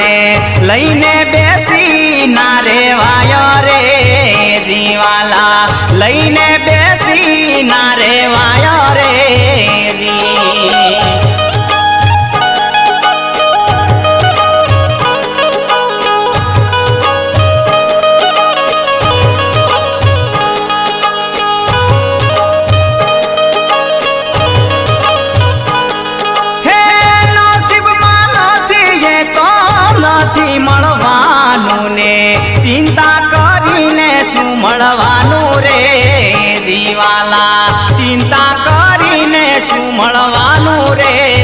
ને લઈને બેસી ના રેવાય રે જીવાલા લઈને બેસી ના રેવાય રે ચિંતા કરીને શું મળવાનું રે જીવાલા ચિંતા કરીને શું મળવાનું રે